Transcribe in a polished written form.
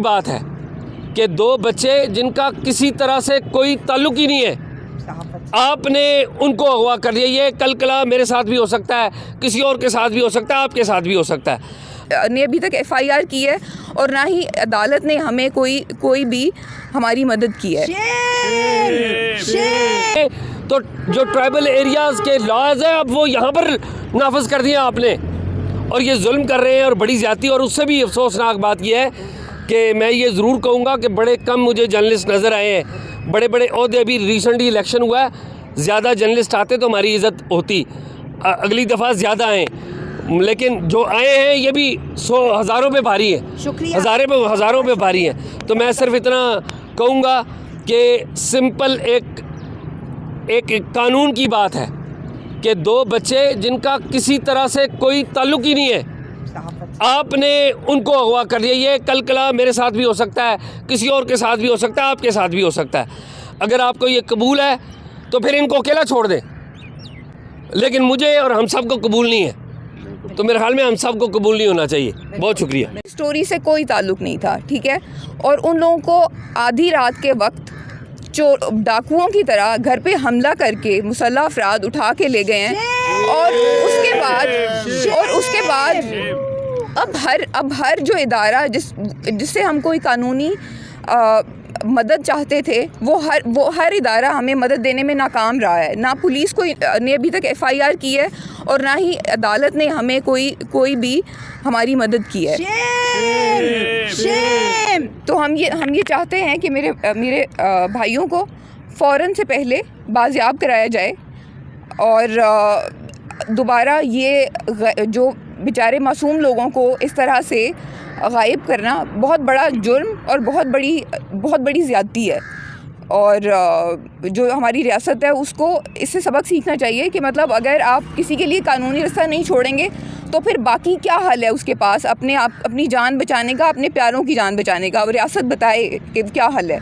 بات ہے کہ دو بچے جن کا کسی طرح سے کوئی تعلق ہی نہیں ہے، آپ نے ان کو اغوا کر لیا۔ یہ کل کلا میرے ساتھ بھی ہو سکتا ہے، کسی اور کے ساتھ بھی ہو سکتا ہے، آپ کے ساتھ بھی ہو سکتا ہے۔ نے ابھی تک FIR کی ہے اور نہ ہی عدالت نے ہمیں کوئی بھی ہماری مدد کی ہے۔ تو جو ٹرائبل ایریاز کے لاز ہیں اب وہ یہاں پر نافذ کر دیا آپ نے، اور یہ ظلم کر رہے ہیں اور بڑی زیادتی۔ اور اس سے بھی افسوسناک بات یہ ہے کہ میں یہ ضرور کہوں گا کہ بڑے کم مجھے جرنلسٹ نظر آئے ہیں، بڑے بڑے عہدے، ابھی ریسنٹلی الیکشن ہوا ہے، زیادہ جرنلسٹ آتے تو ہماری عزت ہوتی، اگلی دفعہ زیادہ آئیں، لیکن جو آئے ہیں یہ بھی ہزاروں پہ بھاری ہے، ہزاروں پہ بھاری ہیں۔ تو میں صرف اتنا کہوں گا کہ سمپل ایک قانون کی بات ہے کہ دو بچے جن کا کسی طرح سے کوئی تعلق ہی نہیں ہے، آپ نے ان کو اغوا کر لیا۔ یہ کل کلا میرے ساتھ بھی ہو سکتا ہے، کسی اور کے ساتھ بھی ہو سکتا ہے، آپ کے ساتھ بھی ہو سکتا ہے۔ اگر آپ کو یہ قبول ہے تو پھر ان کو اکیلا چھوڑ دیں، لیکن مجھے اور ہم سب کو قبول نہیں ہے، تو میرے خیال میں ہم سب کو قبول نہیں ہونا چاہیے۔ بہت شکریہ۔ اسٹوری سے کوئی تعلق نہیں تھا، ٹھیک ہے، اور ان لوگوں کو آدھی رات کے وقت ڈاکوؤں کی طرح گھر پہ حملہ کر کے مسلح افراد اٹھا کے لے گئے ہیں، اور اس کے بعد اب ہر جو ادارہ جس سے ہم کوئی قانونی مدد چاہتے تھے وہ ہر ادارہ ہمیں مدد دینے میں ناکام رہا ہے۔ نہ پولیس نے ابھی تک FIR کی ہے اور نہ ہی عدالت نے ہمیں کوئی بھی ہماری مدد کی ہے۔ تو ہم یہ چاہتے ہیں کہ میرے بھائیوں کو فوراً سے پہلے بازیاب کرایا جائے، اور دوبارہ یہ جو بیچارے معصوم لوگوں کو اس طرح سے غائب کرنا بہت بڑا جرم اور بہت بڑی زیادتی ہے، اور جو ہماری ریاست ہے اس کو اس سے سبق سیکھنا چاہیے کہ مطلب اگر آپ کسی کے لیے قانونی رستہ نہیں چھوڑیں گے تو پھر باقی کیا حل ہے اس کے پاس اپنی جان بچانے کا، اپنے پیاروں کی جان بچانے کا؟ ریاست بتائے کہ کیا حل ہے۔